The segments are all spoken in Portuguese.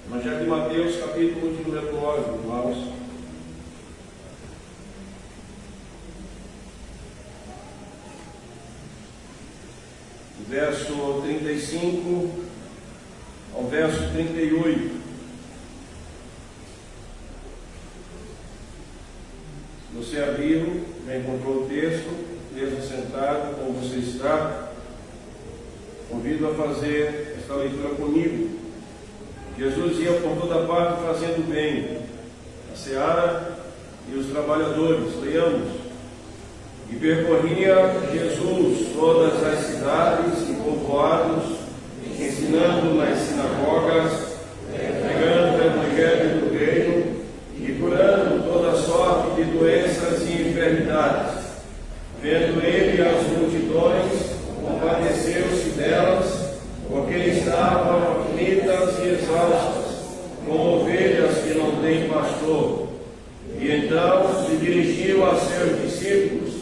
Evangelho de Mateus, capítulo de número 9, irmãos. Do verso 35 ao verso 38. Se você abriu, já encontrou o texto, mesmo sentado, como você está, convido a fazer esta leitura comigo. Jesus ia por toda parte fazendo bem, a seara e os trabalhadores. Leiamos. E percorria Jesus todas as cidades e povoados, ensinando nas sinagogas, pregando o evangelho do reino e curando toda sorte de doenças e enfermidades. Vendo ele as multidões, compadeceu-se delas, porque estavam aflitas e exaustas, como ovelhas que não têm pastor. E então se dirigiu a seus discípulos: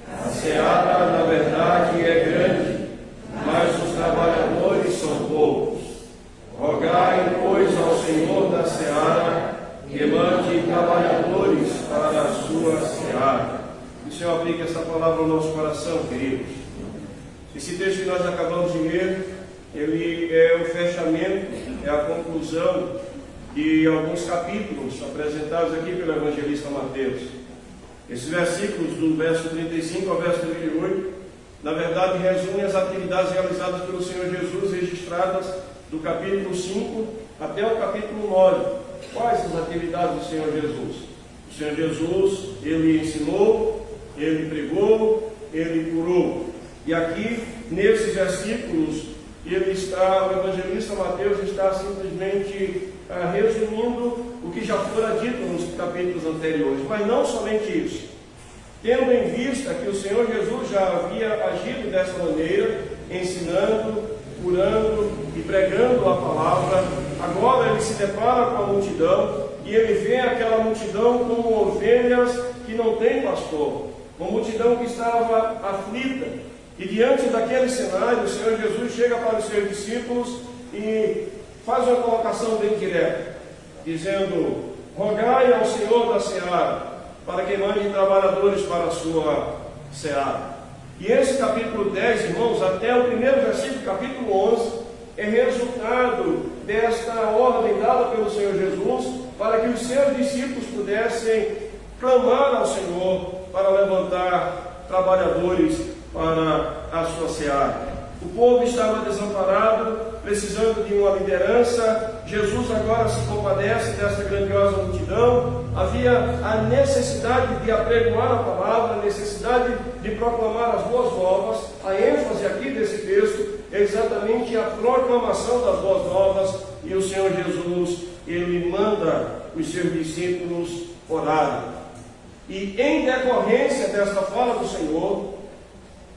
a seara, na verdade, é grande, mas os trabalhadores são poucos. Rogai, pois, ao Senhor da seara que mande trabalhadores para a sua seara. Que o Senhor aplique essa palavra ao nosso coração, queridos. Esse texto que nós acabamos de ler, ele é o fechamento, é a conclusão de alguns capítulos apresentados aqui pelo evangelista Mateus. Esses versículos, do verso 35 ao verso 38, na verdade resumem as atividades realizadas pelo Senhor Jesus, registradas do capítulo 5 até o capítulo 9. Quais as atividades do Senhor Jesus? O Senhor Jesus, ele ensinou, ele pregou, ele curou. E aqui, nesses versículos, o evangelista Mateus está simplesmente resumindo o que já fora dito nos capítulos anteriores, mas não somente isso. Tendo em vista que o Senhor Jesus já havia agido dessa maneira, ensinando, curando e pregando a palavra, agora ele se depara com a multidão e ele vê aquela multidão como ovelhas que não têm pastor, uma multidão que estava aflita. E diante daquele cenário, o Senhor Jesus chega para os seus discípulos e faz uma colocação bem direta, dizendo: rogai ao Senhor da seara, para que mande trabalhadores para a sua seara. E esse capítulo 10, irmãos, até o primeiro versículo, capítulo 11, é resultado desta ordem dada pelo Senhor Jesus, para que os seus discípulos pudessem clamar ao Senhor para levantar trabalhadores para a sua seara. O povo estava desamparado, precisando de uma liderança. Jesus agora se compadece dessa grandiosa multidão. Havia a necessidade de apregoar a palavra, a necessidade de proclamar as boas novas. A ênfase aqui desse texto é exatamente a proclamação das boas novas. E o Senhor Jesus, ele manda os seus discípulos orarem. E em decorrência desta fala do Senhor,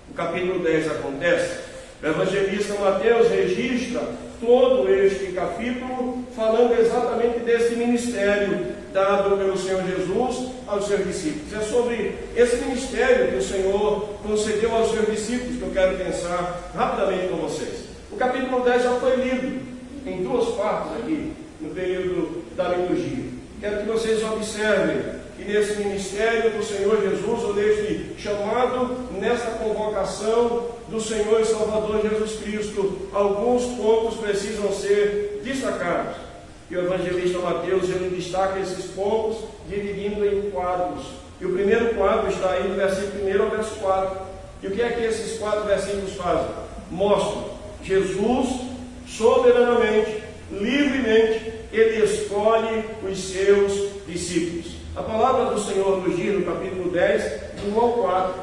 o capítulo 10 acontece. O evangelista Mateus registra todo este capítulo falando exatamente desse ministério dado pelo Senhor Jesus aos seus discípulos. É sobre esse ministério que o Senhor concedeu aos seus discípulos que eu quero pensar rapidamente com vocês. O capítulo 10 já foi lido em duas partes aqui, no período da liturgia. Quero que vocês observem que nesse ministério do Senhor Jesus, ou neste chamado, nesta convocação do Senhor e Salvador Jesus Cristo, alguns pontos precisam ser destacados. E o evangelista Mateus, ele destaca esses pontos, dividindo em quadros. E o primeiro quadro está aí do versículo 1 ao verso 4. E o que é que esses 4 versículos fazem? Mostram Jesus, soberanamente, livremente, ele escolhe os seus discípulos. A palavra do Senhor nos diz no capítulo 10, do 1 ao 4,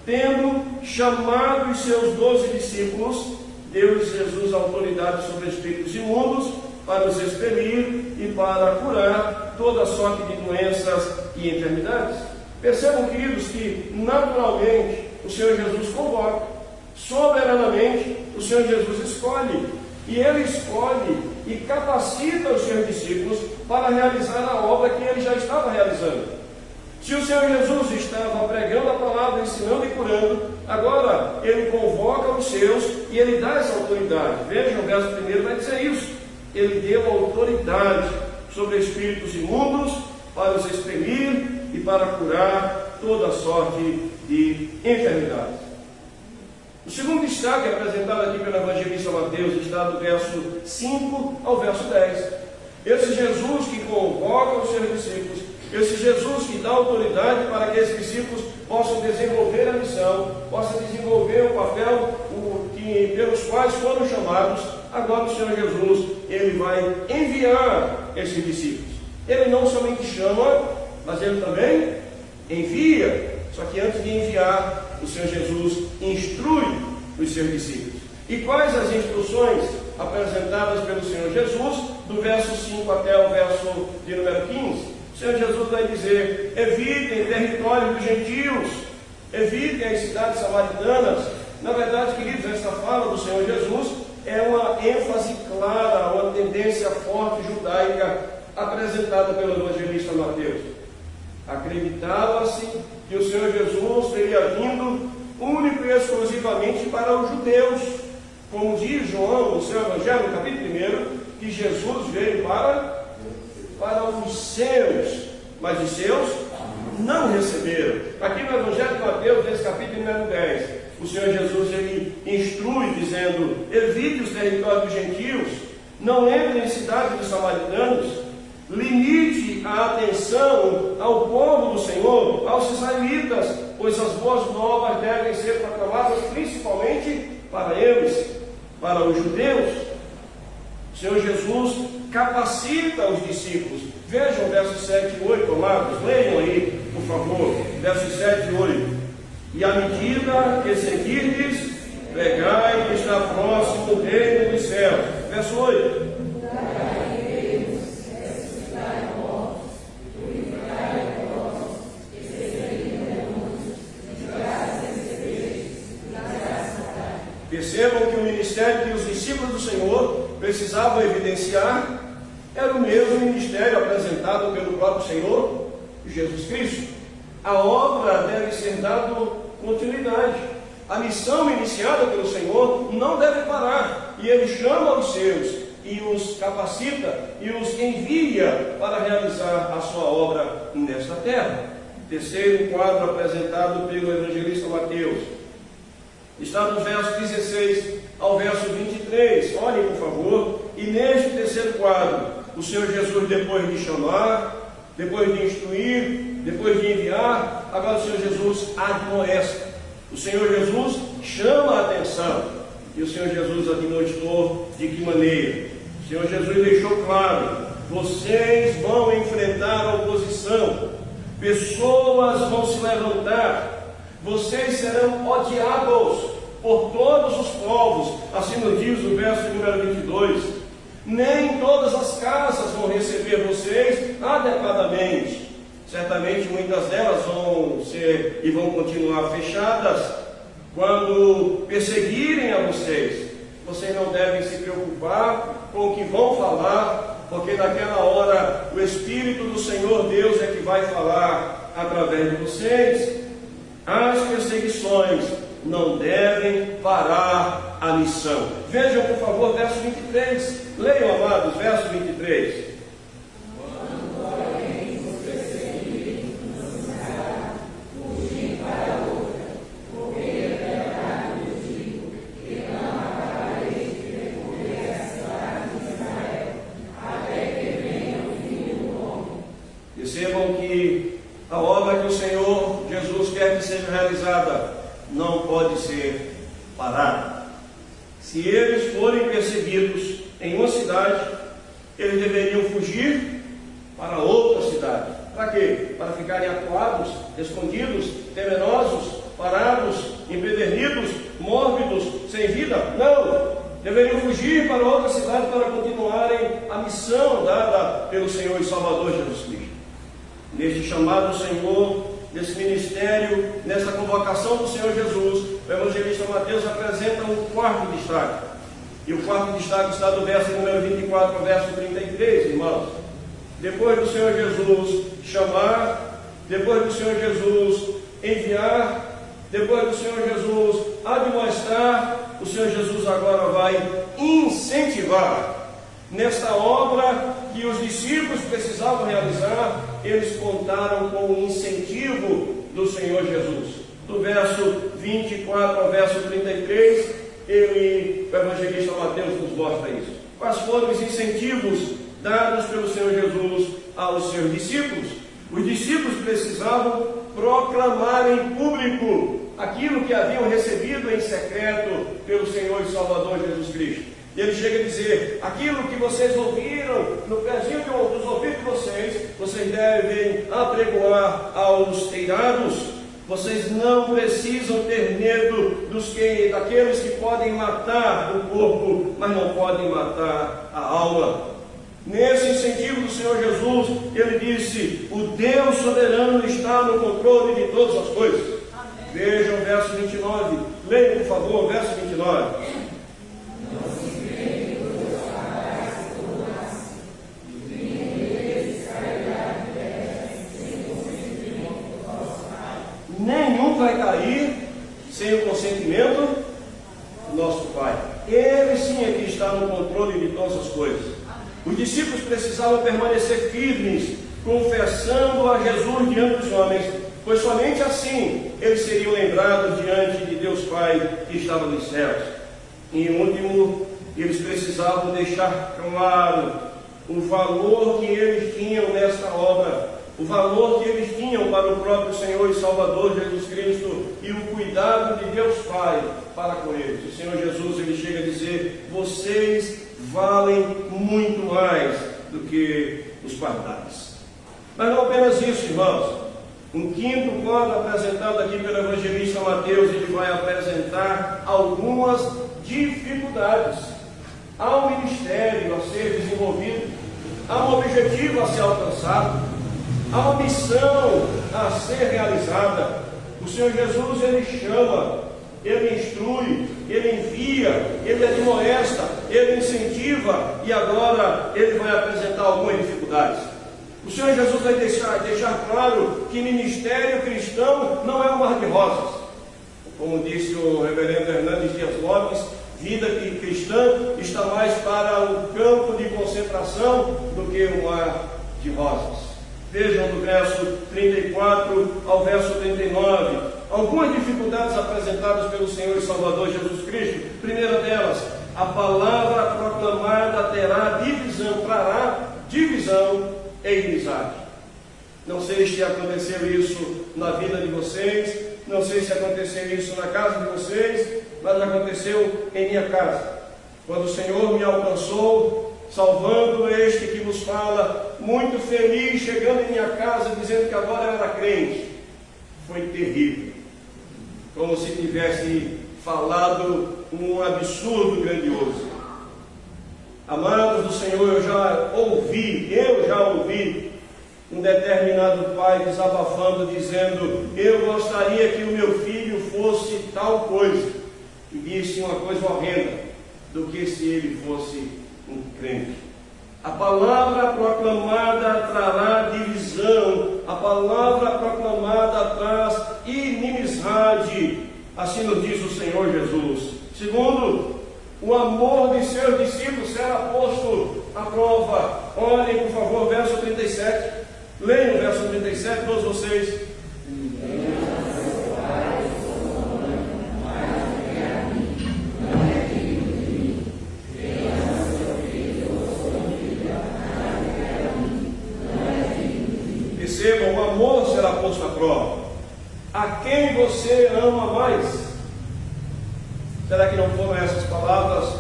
tendo chamado os seus 12 discípulos, deu-lhes Jesus autoridade sobre espíritos imundos, para os expelir e para curar toda sorte de doenças e enfermidades. Percebam, queridos, que naturalmente o Senhor Jesus convoca, soberanamente o Senhor Jesus escolhe, e ele escolhe e capacita os seus discípulos para realizar a obra que ele já estava realizando. Se o Senhor Jesus estava pregando a palavra, ensinando e curando, agora ele convoca os seus e ele dá essa autoridade. Vejam, o verso 1 vai dizer isso. Ele deu autoridade sobre espíritos imundos para os expelir e para curar toda sorte de enfermidades. O segundo destaque apresentado aqui pelo evangelista Mateus está do verso 5 ao verso 10. Esse Jesus que convoca os seus discípulos, esse Jesus que dá autoridade para que esses discípulos possam desenvolver a missão, possam desenvolver o papel pelos quais foram chamados. Agora o Senhor Jesus, Ele vai enviar esses discípulos. Ele não somente chama, mas Ele também envia. Só que antes de enviar, o Senhor Jesus instrui os seus discípulos. E quais as instruções apresentadas pelo Senhor Jesus, do verso 5 até o verso de número 15? O Senhor Jesus vai dizer: evitem o território dos gentios, evitem as cidades samaritanas. Na verdade, queridos, esta fala do Senhor Jesus é uma ênfase clara, uma tendência forte judaica apresentada pelo evangelista Mateus. Acreditava-se que o Senhor Jesus teria vindo único e exclusivamente para os judeus, como diz João no seu Evangelho, no capítulo 1, que Jesus veio para os seus, mas os seus não receberam. Aqui no Evangelho de Mateus, nesse capítulo 10, o Senhor Jesus ele instrui dizendo: evite os territórios dos gentios, não entre em cidades dos samaritanos, limite a atenção ao povo do Senhor, aos israelitas, pois as boas novas devem ser proclamadas principalmente para eles, para os judeus. O Senhor Jesus capacita os discípulos. Vejam versos 7 e 8, amados, leiam aí, por favor, versos 7 e 8. E à medida que seguirdes, pregai que está próximo o reino dos céus. Verso 8. Percebam que o ministério que os discípulos do Senhor precisavam evidenciar era o mesmo ministério apresentado pelo próprio Senhor Jesus Cristo. A obra deve ser dada continuidade. A missão iniciada pelo Senhor não deve parar. E Ele chama os seus e os capacita e os envia para realizar a sua obra nesta terra. Terceiro quadro apresentado pelo evangelista Mateus está dos versos 16 ao verso 23. Olhem, por favor. E neste terceiro quadro, o Senhor Jesus, depois de chamar, depois de instruir, depois de enviar, agora o Senhor Jesus admoesta. O Senhor Jesus chama a atenção. E o Senhor Jesus admoestou de que maneira? O Senhor Jesus deixou claro: vocês vão enfrentar a oposição, pessoas vão se levantar, vocês serão odiados por todos os povos, assim nos diz o verso número 22. Nem todas as casas vão receber vocês adequadamente. Certamente muitas delas vão ser e vão continuar fechadas quando perseguirem a vocês. Vocês não devem se preocupar com o que vão falar, porque naquela hora o Espírito do Senhor Deus é que vai falar através de vocês. As perseguições não devem parar a missão. Vejam, por favor, verso 23. Leiam, amados, verso 23. Percebam que a obra que o Senhor Jesus quer que seja realizada não pode ser parada. Se eles forem perseguidos em uma cidade, eles deveriam fugir para outra cidade. Para quê? Para ficarem acuados, escondidos, temerosos, parados, empedernidos, mórbidos, sem vida? Não! Deveriam fugir para outra cidade para continuarem a missão dada pelo Senhor e Salvador Jesus Cristo. Neste chamado do Senhor, nesse ministério, nessa convocação do Senhor Jesus, o evangelista Mateus apresenta um quarto destaque. E o quarto destaque está do verso número 24 ao verso 33, irmãos. Depois do Senhor Jesus chamar, depois do Senhor Jesus enviar, depois do Senhor Jesus admoestar, o Senhor Jesus agora vai incentivar. Nesta obra que os discípulos precisavam realizar, eles contaram com o incentivo do Senhor Jesus. Do verso 24 ao verso 33, o evangelista Mateus nos mostra isso. Quais foram os incentivos dados pelo Senhor Jesus aos seus discípulos? Os discípulos precisavam proclamar em público aquilo que haviam recebido em secreto pelo Senhor e Salvador Jesus Cristo. E ele chega a dizer: aquilo que vocês ouviram no pezinho dos ouvidos de vocês devem apregoar aos teirados. Vocês não precisam ter medo daqueles que podem matar o corpo, mas não podem matar a alma. Nesse incentivo do Senhor Jesus, ele disse: o Deus soberano está no controle de todas as coisas. Amém. Vejam o verso 29. Leiam, por favor, o verso 29. Nenhum vai cair sem o consentimento do nosso Pai. Ele sim é que está no controle de todas as coisas. Os discípulos precisavam permanecer firmes, confessando a Jesus diante dos homens, pois somente assim eles seriam lembrados diante de Deus Pai que estava nos céus. E em último, eles precisavam deixar claro o valor que eles tinham nesta obra, o valor que eles tinham para o próprio Senhor e Salvador Jesus Cristo e o cuidado de Deus Pai para com eles. O Senhor Jesus, ele chega a dizer: vocês valem muito mais do que os pardais. Mas não apenas isso, irmãos. Um quinto quadro apresentado aqui pelo evangelista Mateus, ele vai apresentar algumas dificuldades. Há um ministério a ser desenvolvido, há um objetivo a ser alcançado, há uma missão a ser realizada. O Senhor Jesus, ele chama, ele instrui, ele envia, ele admoesta, ele incentiva, e agora ele vai apresentar algumas dificuldades. O Senhor Jesus vai deixar claro que ministério cristão não é um mar de rosas. Como disse o reverendo Hernandes Dias Lopes, vida cristã está mais para um campo de concentração do que um mar de rosas. Vejam do verso 34 ao verso 39, algumas dificuldades apresentadas pelo Senhor e Salvador Jesus Cristo. Primeira delas, a palavra proclamada trará divisão e inimizade. Não sei se aconteceu isso na vida de vocês, não sei se aconteceu isso na casa de vocês, mas aconteceu em minha casa. Quando o Senhor me alcançou, salvando este que vos fala, muito feliz, chegando em minha casa, dizendo que agora eu era crente, foi terrível. Como se tivesse falado um absurdo grandioso. Amados do Senhor, eu já ouvi um determinado pai desabafando, dizendo: eu gostaria que o meu filho fosse tal coisa. E disse uma coisa horrenda, do que se ele fosse um crente. A palavra proclamada trará divisão, a palavra proclamada traz inimizade, assim nos diz o Senhor Jesus. Segundo, o amor de seus discípulos será posto à prova. Olhem, por favor, verso 37. Leiam o verso 37, todos vocês. Percebam, o amor será posto à prova. A quem você ama mais? Será que não foram essas palavras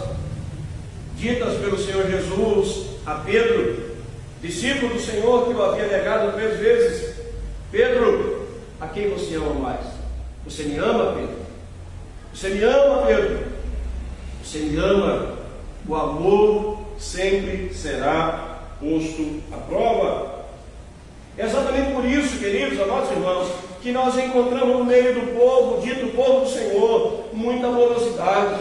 ditas pelo Senhor Jesus a Pedro, discípulo do Senhor que o havia negado 3 vezes? Pedro, a quem você ama mais? Você me ama, Pedro? Você me ama, Pedro? Você me ama? O amor sempre será posto à prova. É exatamente por isso, queridos, amados irmãos, que nós encontramos no meio do povo, dito povo do Senhor, muita morosidade.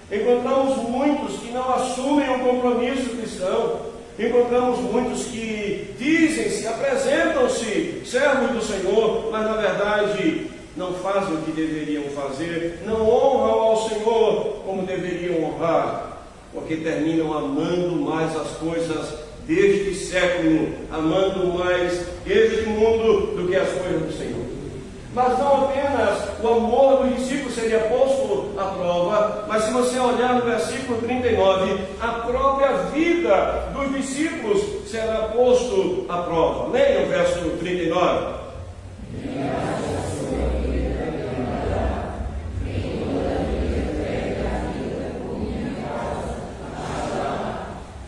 Encontramos muitos que não assumem um compromisso cristão. Encontramos muitos que dizem-se, apresentam-se servos do Senhor, mas na verdade não fazem o que deveriam fazer, não honram ao Senhor como deveriam honrar. porque terminam amando mais as coisas deste século, amando mais este mundo do que as coisas do Senhor. Mas não apenas o amor dos discípulos seria posto à prova, mas se você olhar no versículo 39, a própria vida dos discípulos será posto à prova. Leia o verso 39.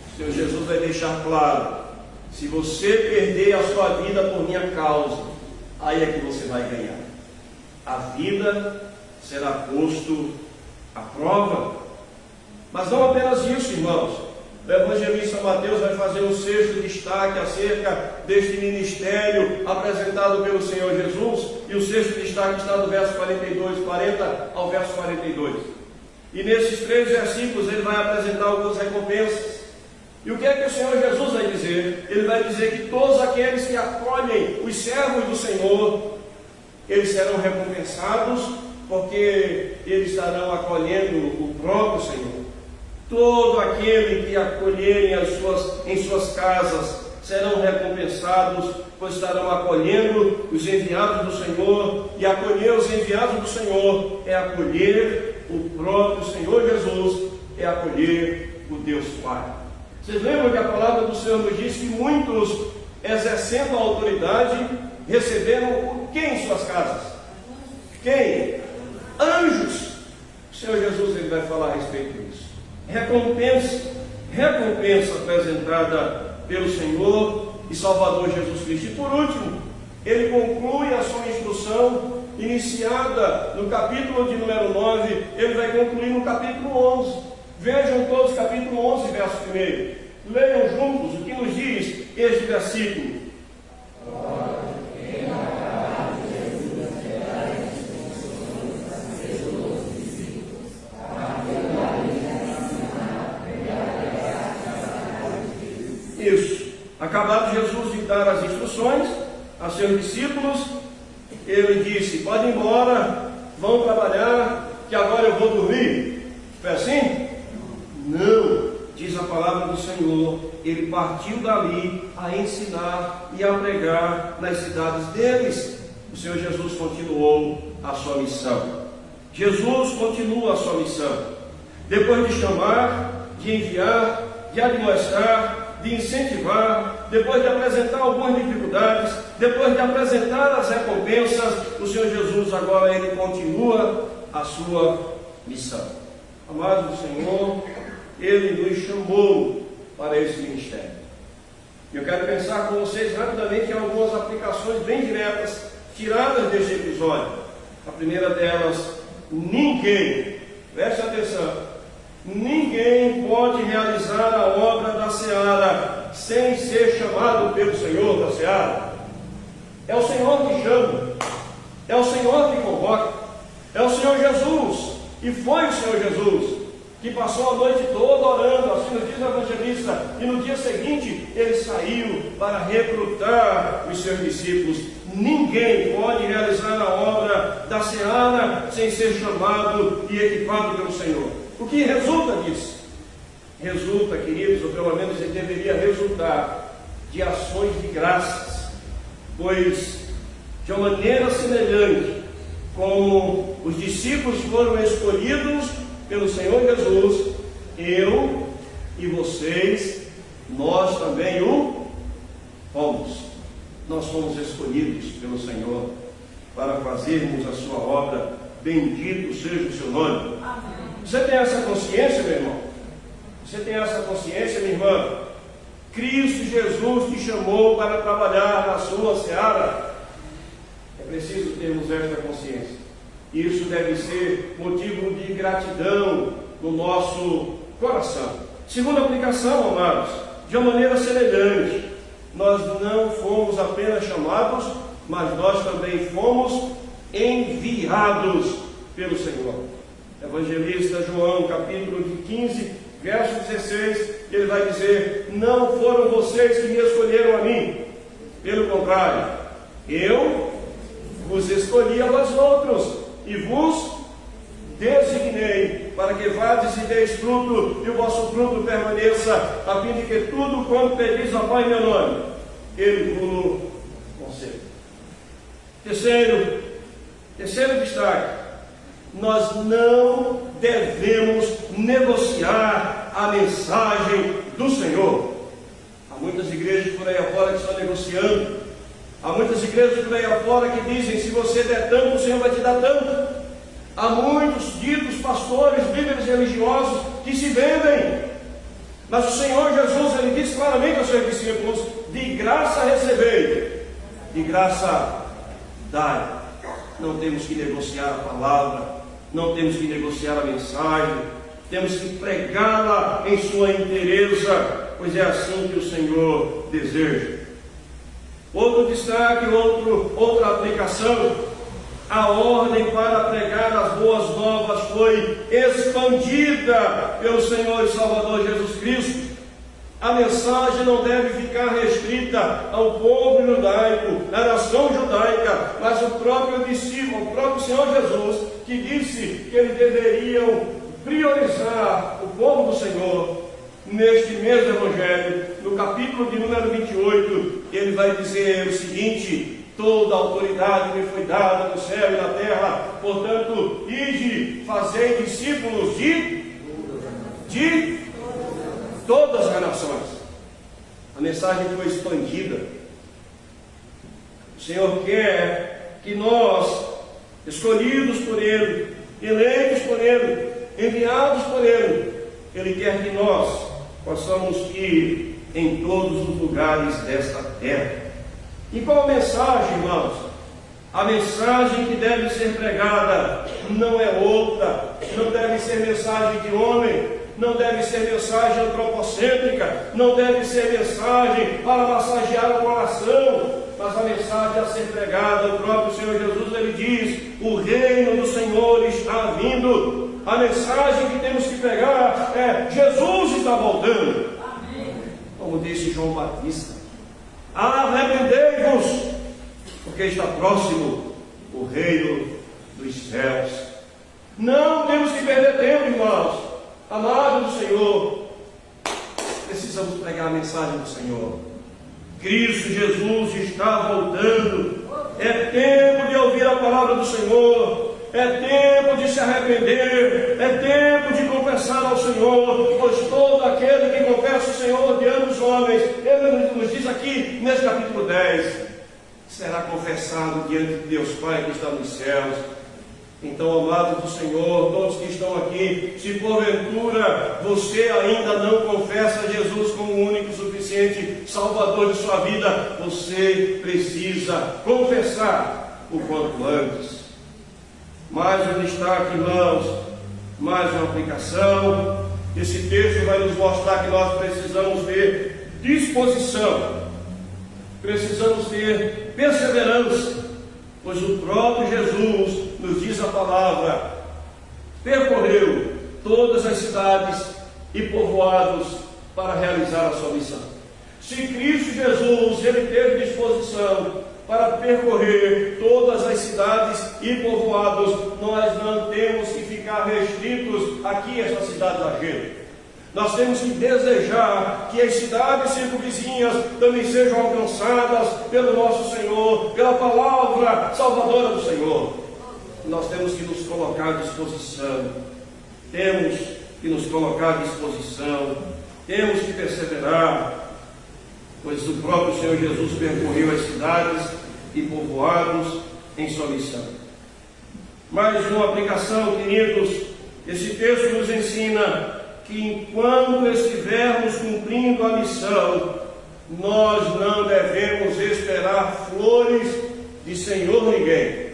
O Senhor Jesus vai deixar claro: se você perder a sua vida por minha causa, aí é que você vai ganhar. A vida será posto à prova. Mas não apenas isso, irmãos. O evangelista Mateus vai fazer um sexto destaque acerca deste ministério apresentado pelo Senhor Jesus. E o sexto destaque está do verso 40 ao verso 42. E nesses 3 versículos ele vai apresentar algumas recompensas. E o que é que o Senhor Jesus vai dizer? Ele vai dizer que todos aqueles que acolhem os servos do Senhor, eles serão recompensados, porque eles estarão acolhendo o próprio Senhor. Todo aquele que acolherem em suas casas serão recompensados, pois estarão acolhendo os enviados do Senhor. E acolher os enviados do Senhor é acolher o próprio Senhor Jesus, é acolher o Deus Pai. Vocês lembram que a palavra do Senhor nos diz que muitos, exercendo a autoridade, receberam o que em suas casas? Quem? Anjos. O Senhor Jesus ele vai falar a respeito disso. Recompensa apresentada pelo Senhor e Salvador Jesus Cristo. E por último, ele conclui a sua instrução iniciada no capítulo de número 9, ele vai concluir no capítulo 11. Vejam todos capítulo 11, verso 1. Leiam juntos o que nos diz este versículo. Isso. Acabado Jesus de dar as instruções a seus discípulos, ele disse: pode ir embora, vão trabalhar, que agora eu vou dormir. Foi assim? Não, diz a palavra do Senhor, ele partiu dali a ensinar e a pregar nas cidades deles. O Senhor Jesus continuou a sua missão. Jesus continua a sua missão. Depois de chamar, de enviar, de admoestar, de incentivar, depois de apresentar algumas dificuldades, depois de apresentar as recompensas, o Senhor Jesus agora ele continua a sua missão. Amados do Senhor, ele nos chamou para esse ministério. Eu quero pensar com vocês rapidamente em algumas aplicações bem diretas tiradas deste episódio. A primeira delas: ninguém, preste atenção, ninguém pode realizar a obra da seara sem ser chamado pelo Senhor da seara. É o Senhor que chama, é o Senhor que convoca, é o Senhor Jesus. E foi o Senhor Jesus que passou a noite toda orando, assim nos diz o evangelista, e no dia seguinte ele saiu para recrutar os seus discípulos. Ninguém pode realizar a obra da seara sem ser chamado e equipado pelo Senhor. O que resulta disso? Resulta, queridos, ou pelo menos ele deveria resultar, de ações de graças, pois de uma maneira semelhante como os discípulos foram escolhidos pelo Senhor Jesus, eu e vocês, nós também o fomos. Nós fomos escolhidos pelo Senhor para fazermos a sua obra. Bendito seja o seu nome. Amém. Você tem essa consciência, meu irmão? Você tem essa consciência, minha irmã? Cristo Jesus te chamou para trabalhar na sua seara. É preciso termos esta consciência. Isso deve ser motivo de gratidão no nosso coração. Segunda aplicação, amados, de uma maneira semelhante, nós não fomos apenas chamados, mas nós também fomos enviados pelo Senhor. Evangelista João, capítulo 15, verso 16, ele vai dizer: não foram vocês que me escolheram a mim, pelo contrário, eu vos escolhi a vós outros, e vos designei para que vades e deis fruto, e o vosso fruto permaneça, a fim de que tudo quanto pedis ao Pai em meu nome, Ele vos conceda. Terceiro destaque: nós não devemos negociar a mensagem do Senhor. Há muitas igrejas por aí afora que estão negociando. Há muitas igrejas por aí afora que dizem: se você der tanto, o Senhor vai te dar tanto. Há muitos ditos pastores, líderes religiosos que se vendem. Mas o Senhor Jesus, Ele disse claramente aos seus discípulos: de graça recebei, de graça dai. Não temos que negociar a palavra, não temos que negociar a mensagem, temos que pregá-la em sua inteireza, pois é assim que o Senhor deseja. Outro destaque, outra aplicação: a ordem para pregar as boas novas foi expandida pelo Senhor e Salvador Jesus Cristo. A mensagem não deve ficar restrita ao povo judaico, à nação judaica, mas o próprio discípulo, o próprio Senhor Jesus, que disse que eles deveriam priorizar o povo do Senhor. Neste mesmo Evangelho, no capítulo de número 28, ele vai dizer o seguinte: toda a autoridade me foi dada no céu e na terra, portanto, ide, fazei discípulos de todas as nações. A mensagem foi expandida. O Senhor quer que nós, escolhidos por Ele, eleitos por Ele, enviados por Ele, Ele quer que nós possamos ir em todos os lugares desta terra. E qual a mensagem, irmãos? A mensagem que deve ser pregada não é outra, não deve ser mensagem de homem, não deve ser mensagem antropocêntrica, não deve ser mensagem para massagear o coração, mas a mensagem a ser pregada, o próprio Senhor Jesus, Ele diz: o reino do Senhor está vindo. A mensagem que temos que pregar é: Jesus está voltando. Amém. Como disse João Batista: arrependei-vos, porque está próximo o reino dos céus. Não temos que perder tempo, irmãos, amados do Senhor. Precisamos pregar a mensagem do Senhor. Cristo Jesus está voltando. É tempo de ouvir a palavra do Senhor. É tempo de se arrepender, é tempo de confessar ao Senhor, pois todo aquele que confessa o Senhor diante dos homens, Ele nos diz aqui nesse capítulo 10, será confessado diante de Deus Pai que está nos céus. Então, amados do Senhor, todos que estão aqui, se porventura você ainda não confessa Jesus como o único e suficiente Salvador de sua vida, você precisa confessar o quanto antes. Mais um destaque, irmãos, mais uma aplicação. Esse texto vai nos mostrar que nós precisamos ter disposição, precisamos ter perseverança, pois o próprio Jesus, nos diz a palavra, percorreu todas as cidades e povoados para realizar a sua missão. Se Cristo Jesus, Ele teve disposição para percorrer todas as cidades e povoados, nós não temos que ficar restritos aqui a esta cidade da gente. Nós temos que desejar que as cidades circunvizinhas também sejam alcançadas pelo nosso Senhor, pela palavra salvadora do Senhor. Nós temos que nos colocar à disposição, temos que nos colocar à disposição, temos que perseverar, pois o próprio Senhor Jesus percorreu as cidades e povoados em sua missão. Mais uma aplicação, queridos, esse texto nos ensina que enquanto estivermos cumprindo a missão, nós não devemos esperar flores de Senhor ninguém,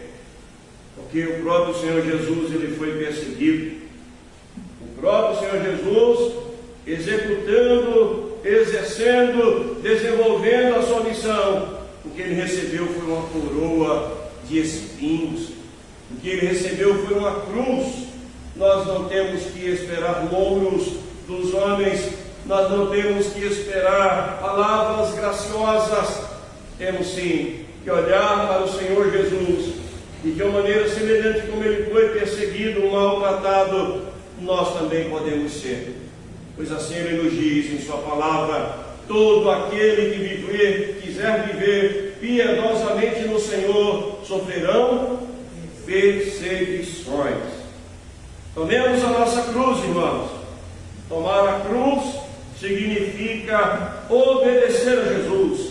porque o próprio Senhor Jesus, ele foi perseguido. O próprio Senhor Jesus, executando, exercendo, desenvolvendo a sua missão, o que ele recebeu foi uma coroa de espinhos, o que ele recebeu foi uma cruz. Nós não temos que esperar louros dos homens, nós não temos que esperar palavras graciosas, temos sim que olhar para o Senhor Jesus, E de uma maneira semelhante como ele foi perseguido, maltratado, nós também podemos ser. Pois assim ele nos diz em sua palavra: todo aquele que quiser viver piedosamente no Senhor, sofrerão perseguições. Tomemos a nossa cruz, irmãos. Tomar a cruz significa obedecer a Jesus.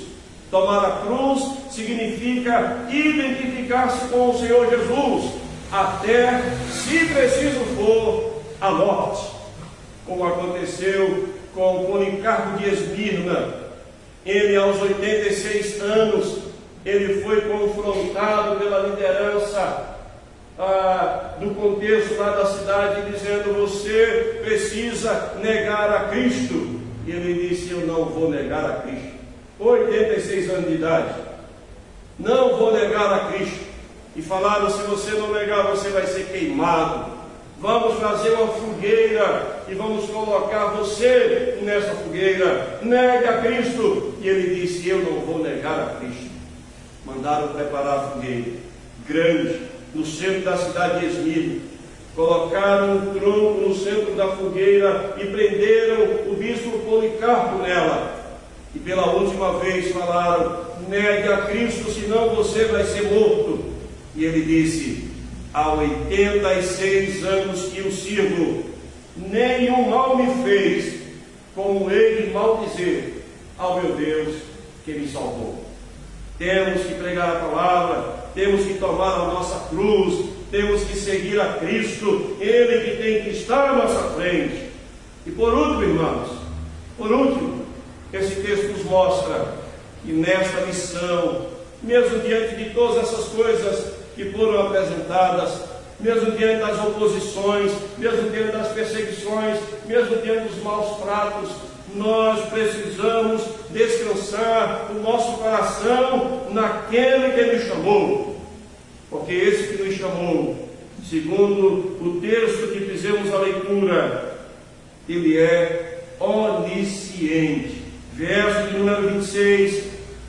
Tomar a cruz significa identificar-se com o Senhor Jesus, até, se preciso for, a morte, como aconteceu com Policarpo de Esmirna. Ele, aos 86 anos, ele foi confrontado pela liderança do contexto lá da cidade, dizendo: você precisa negar a Cristo. E ele disse: eu não vou negar a Cristo. 86 anos de idade, não vou negar a Cristo. E falaram: se você não negar, você vai ser queimado. Vamos fazer uma fogueira e vamos colocar você nessa fogueira. Negue a Cristo. E ele disse: eu não vou negar a Cristo. Mandaram preparar a fogueira grande no centro da cidade de Esmirna. Colocaram um tronco no centro da fogueira e prenderam o bispo Policarpo nela. E pela última vez falaram: negue a Cristo, senão você vai ser morto. E ele disse: há 86 anos que o sirvo, nenhum mal me fez, como ele maldizer ao meu Deus que me salvou. Temos que pregar a palavra, temos que tomar a nossa cruz, temos que seguir a Cristo, Ele que tem que estar à nossa frente. E por último, irmãos, esse texto nos mostra que nesta missão, mesmo diante de todas essas coisas que foram apresentadas, mesmo diante das oposições, mesmo diante das perseguições, mesmo diante dos maus tratos, nós precisamos descansar o nosso coração naquele que nos chamou. Porque esse que nos chamou, segundo o texto que fizemos a leitura, ele é onisciente. Verso de número 26: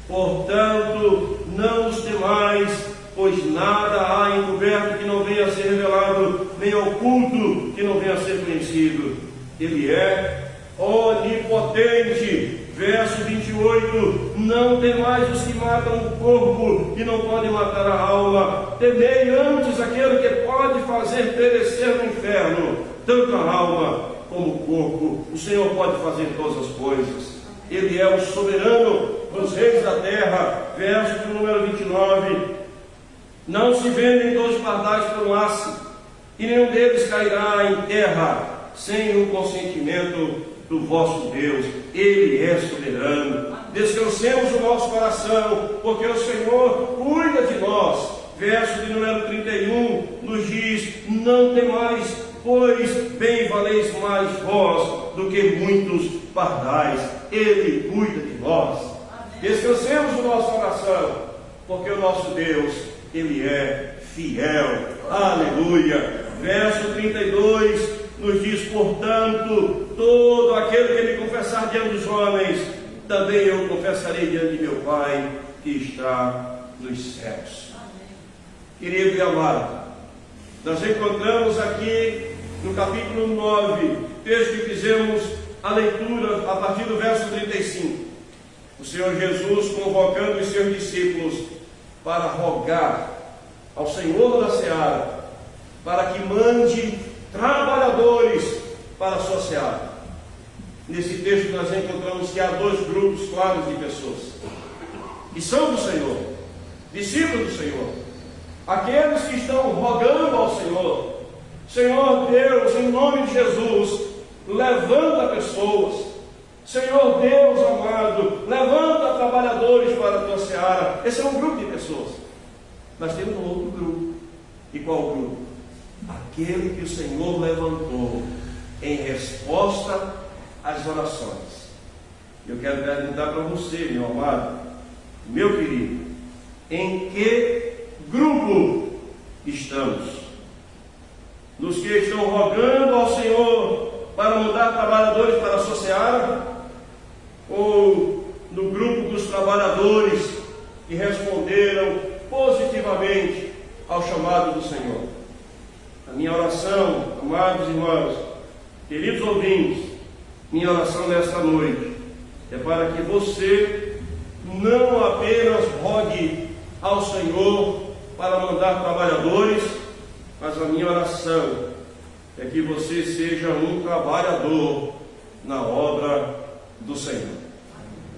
portanto, não os temais, pois nada há encoberto que não venha a ser revelado, nem oculto que não venha a ser conhecido. Ele é onipotente. Verso 28: não temais os que matam o corpo e não podem matar a alma. Temei antes aquele que pode fazer perecer no inferno tanto a alma como o corpo. O Senhor pode fazer todas as coisas. Ele é o soberano dos reis da terra. Verso de número 29: não se vendem 2 pardais por um asse, e nenhum deles cairá em terra sem o consentimento do vosso Deus. Ele é soberano. Descansemos o nosso coração, porque o Senhor cuida de nós. Verso de número 31 nos diz: não temais, pois bem valeis mais vós do que muitos pardais. Ele cuida de nós. Descansemos o nosso coração, porque o nosso Deus, Ele é fiel. Aleluia. Verso 32 nos diz: portanto, todo aquele que me confessar diante dos homens, também eu confessarei diante de meu Pai que está nos céus. Querido e amado, nós encontramos aqui no capítulo 9, texto que fizemos a leitura a partir do verso 35, o Senhor Jesus convocando os seus discípulos para rogar ao Senhor da seara para que mande trabalhadores para a sua seara. Nesse texto nós encontramos que há 2 grupos claros de pessoas que são do Senhor, discípulos do Senhor, aqueles que estão rogando ao Senhor: Senhor Deus, em nome de Jesus, levanta pessoas. Senhor Deus amado, levanta trabalhadores para a tua seara. Esse é um grupo de pessoas. Nós temos um outro grupo. E qual grupo? Aquele que o Senhor levantou em resposta às orações. Eu quero perguntar para você, meu amado, meu querido, em que grupo estamos? Nos que estão rogando ao Senhor para mandar trabalhadores para a sua seara? Ou no grupo dos trabalhadores que responderam positivamente ao chamado chamado do Senhor. A minha oração, amados irmãos, queridos ouvintes, minha oração nesta noite é para que você não apenas rogue ao Senhor para mandar trabalhadores, mas a minha oração é que você seja um trabalhador na obra do Senhor.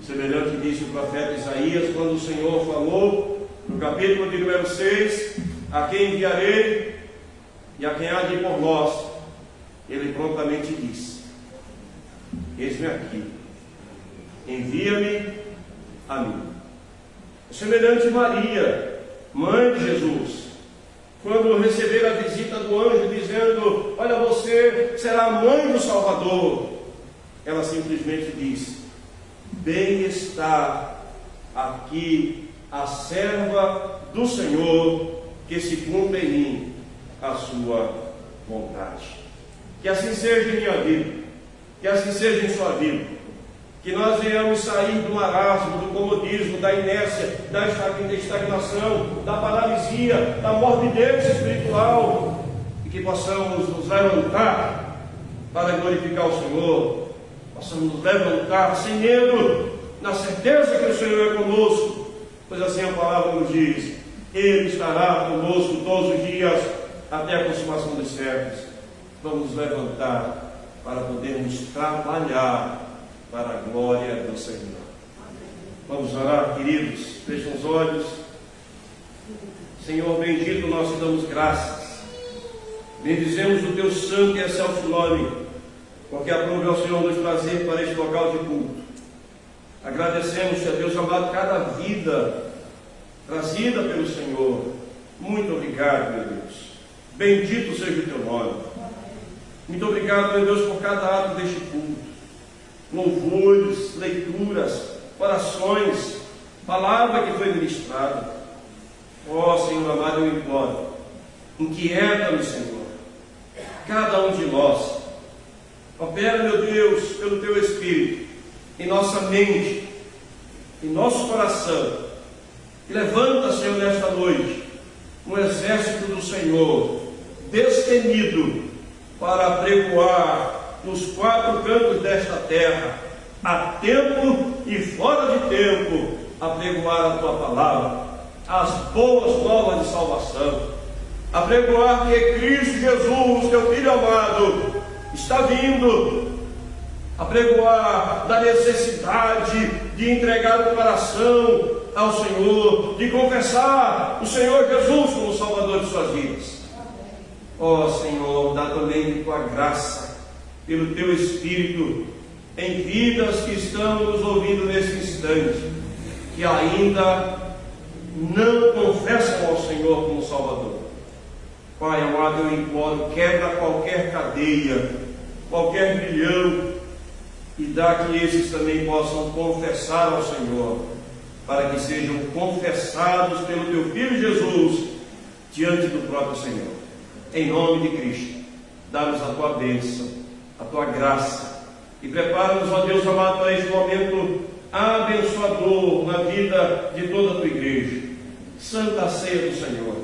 Semelhante disse o profeta Isaías, quando o Senhor falou, no capítulo de número 6, a quem enviarei e a quem há de ir por nós, ele prontamente disse: eis-me aqui, envia-me a mim. Semelhante Maria, mãe de Jesus, quando receber a visita do anjo dizendo: olha, você será a mãe do Salvador, ela simplesmente disse: bem está aqui a serva do Senhor, que se cumpra em mim a sua vontade. Que assim seja em minha vida, que assim seja em sua vida, que nós venhamos sair do marasmo, do comodismo, da inércia, da estagnação, da paralisia, da morbidez espiritual, e que possamos nos levantar para glorificar o Senhor, possamos nos levantar sem medo, na certeza que o Senhor é conosco, pois assim a palavra nos diz: Ele estará conosco todos os dias, até a consumação dos séculos. Vamos nos levantar para podermos trabalhar para a glória do Senhor. Vamos orar, queridos. Fechem os olhos. Senhor bendito, nós te damos graças. Bendizemos o teu santo e excelso nome, porque aprove ao Senhor nos trazer para este local de culto. Agradecemos, a Deus amado, cada vida trazida pelo Senhor. Muito obrigado, meu Deus. Bendito seja o teu nome. Muito obrigado, meu Deus, por cada ato deste culto. Louvores, leituras, orações, palavra que foi ministrada. Ó Senhor amado, eu imploro, inquieta-me, Senhor, cada um de nós. Opera, meu Deus, pelo teu Espírito, em nossa mente, em nosso coração, e levanta, Senhor, nesta noite, um exército do Senhor, destemido, para apregoar nos quatro cantos desta terra, a tempo e fora de tempo, apregoar a tua palavra, as boas novas de salvação, apregoar que Cristo Jesus, teu Filho amado, está vindo, apregoar da necessidade de entregar o coração ao Senhor, de confessar o Senhor Jesus como Salvador de suas vidas. Ó Senhor, dá também de tua graça, pelo teu Espírito, em vidas que estão nos ouvindo nesse instante, que ainda não confessam ao Senhor como Salvador. Pai amado, eu imploro, quebra qualquer cadeia, qualquer grilhão, e dá que esses também possam confessar ao Senhor, para que sejam confessados pelo teu Filho Jesus, diante do próprio Senhor. Em nome de Cristo, dá-nos a tua bênção, a tua graça, e prepara-nos, ó Deus amado, para este momento abençoador na vida de toda a tua igreja. Santa Ceia do Senhor.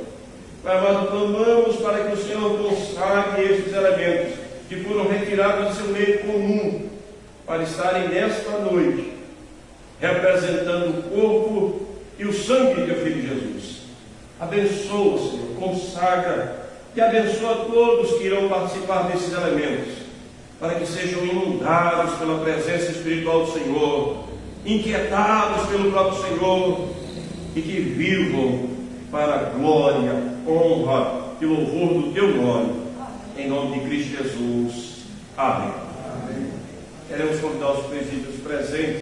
Pai amado, clamamos para que o Senhor consagre estes elementos que foram retirados do seu meio comum, para estarem nesta noite representando o corpo e o sangue de teu Filho Jesus. Abençoa, Senhor, consagra e abençoa todos que irão participar desses elementos, para que sejam inundados pela presença espiritual do Senhor, inquietados pelo próprio Senhor, e que vivam para a glória, honra e louvor do teu nome, em nome de Cristo Jesus. Amém. Queremos convidar os presbíteros presentes